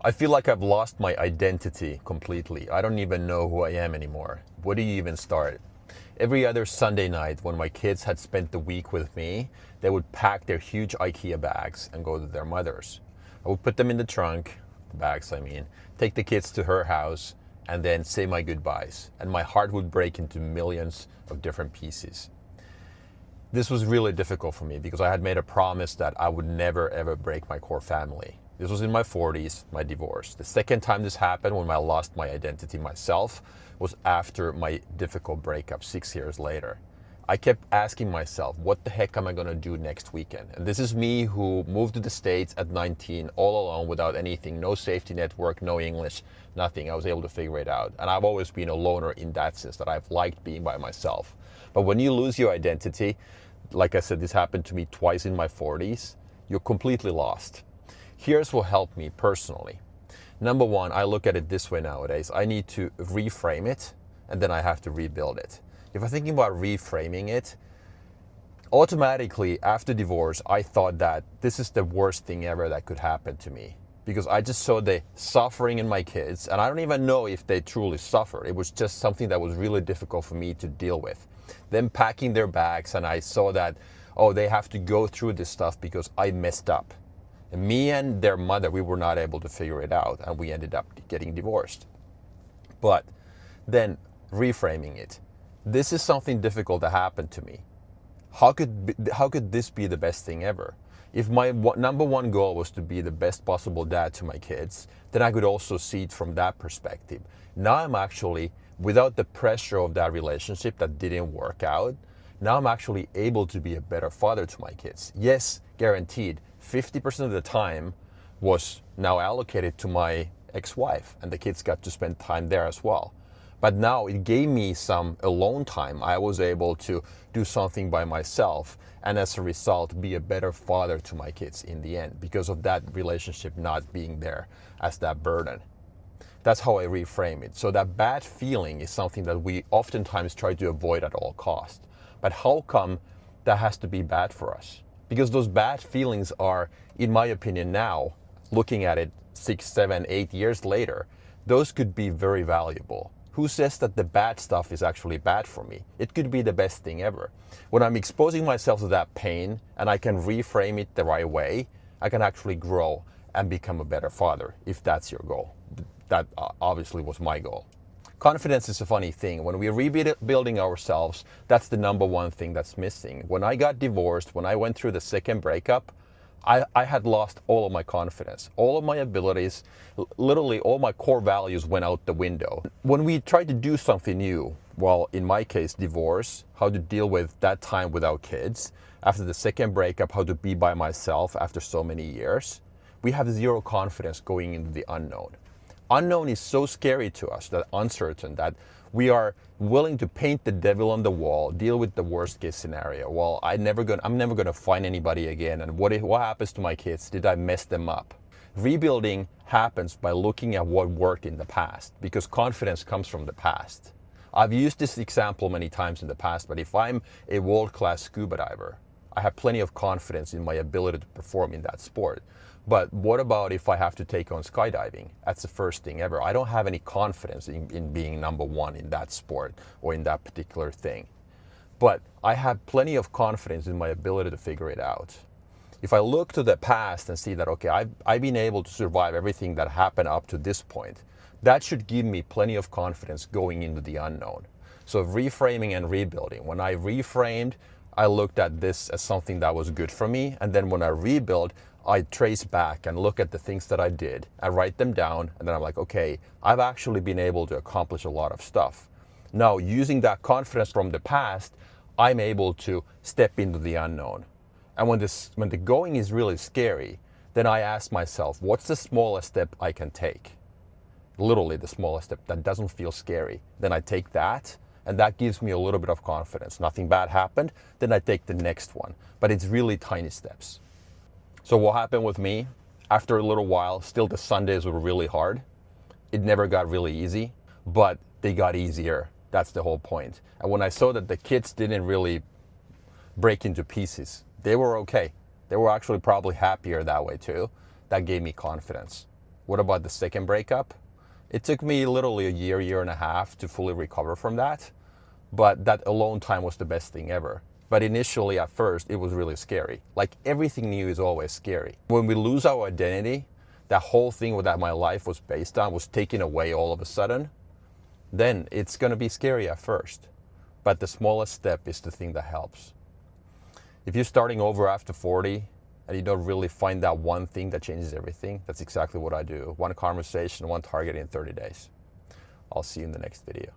I feel like I've lost my identity completely. I don't even know who I am anymore. Where do you even start? Every other Sunday night, when my kids had spent the week with me, they would pack their huge IKEA bags and go to their mother's. I would put them in the trunk, the bags I mean, take the kids to her house, and then say my goodbyes. And my heart would break into millions of different pieces. This was really difficult for me because I had made a promise that I would never ever break my core family. This was in my 40s, my divorce. The second time this happened, when I lost my identity myself, was after my difficult breakup 6 years later. I kept asking myself, what the heck am I gonna do next weekend? And this is me who moved to the States at 19, all alone, without anything, no safety network, no English, nothing. I was able to figure it out. And I've always been a loner in that sense, that I've liked being by myself. But when you lose your identity, like I said, this happened to me twice in my 40s, you're completely lost. Here's what helped me personally. Number one, I look at it this way nowadays. I need to reframe it, and then I have to rebuild it. If I'm thinking about reframing it, automatically after divorce, I thought that this is the worst thing ever that could happen to me, because I just saw the suffering in my kids, and I don't even know if they truly suffered. It was just something that was really difficult for me to deal with. Them packing their bags, and I saw that, oh, they have to go through this stuff because I messed up. And me and their mother, we were not able to figure it out, and we ended up getting divorced. But then reframing it, this is something difficult that happened to me. How could this be the best thing ever? If my number one goal was to be the best possible dad to my kids, then I could also see it from that perspective. Now I'm actually, without the pressure of that relationship that didn't work out, now I'm actually able to be a better father to my kids. Yes, guaranteed, 50% of the time was now allocated to my ex-wife, and the kids got to spend time there as well. But now it gave me some alone time. I was able to do something by myself, and as a result, be a better father to my kids in the end, because of that relationship not being there as that burden. That's how I reframe it. So that bad feeling is something that we oftentimes try to avoid at all costs. But how come that has to be bad for us? Because those bad feelings are, in my opinion now, looking at it 6, 7, 8 years later, those could be very valuable. Who says that the bad stuff is actually bad for me? It could be the best thing ever. When I'm exposing myself to that pain and I can reframe it the right way, I can actually grow and become a better father, if that's your goal. That obviously was my goal. Confidence is a funny thing. When we're rebuilding ourselves, that's the number one thing that's missing. When I got divorced, when I went through the second breakup, I had lost all of my confidence, all of my abilities, literally all my core values went out the window. When we tried to do something new, well, in my case, divorce, how to deal with that time without kids, after the second breakup, how to be by myself after so many years, we have zero confidence going into the unknown. Unknown is so scary to us, that uncertain, that we are willing to paint the devil on the wall, deal with the worst case scenario. Well, I'm never gonna find anybody again, and what happens to my kids? Did I mess them up? Rebuilding happens by looking at what worked in the past, because confidence comes from the past. I've used this example many times in the past, but if I'm a world-class scuba diver, I have plenty of confidence in my ability to perform in that sport. But what about if I have to take on skydiving? That's the first thing ever. I don't have any confidence in being number one in that sport or in that particular thing. But I have plenty of confidence in my ability to figure it out. If I look to the past and see that, okay, I've been able to survive everything that happened up to this point, that should give me plenty of confidence going into the unknown. So reframing and rebuilding. When I reframed, I looked at this as something that was good for me. And then when I rebuild, I trace back and look at the things that I did. I write them down, and then I'm like, okay, I've actually been able to accomplish a lot of stuff. Now, using that confidence from the past, I'm able to step into the unknown. And when the going is really scary, then I ask myself, what's the smallest step I can take? Literally the smallest step that doesn't feel scary. Then I take that, and that gives me a little bit of confidence. Nothing bad happened, then I take the next one. But it's really tiny steps. So what happened with me? After a little while, still the Sundays were really hard. It never got really easy, but they got easier. That's the whole point. And when I saw that the kids didn't really break into pieces, they were okay. They were actually probably happier that way too. That gave me confidence. What about the second breakup? It took me literally a year and a half to fully recover from that. But that alone time was the best thing ever. But initially, at first, it was really scary. Like everything new is always scary. When we lose our identity, that whole thing that my life was based on was taken away all of a sudden, then it's going to be scary at first. But the smallest step is the thing that helps. If you're starting over after 40 and you don't really find that one thing that changes everything, that's exactly what I do. One conversation, one target in 30 days. I'll see you in the next video.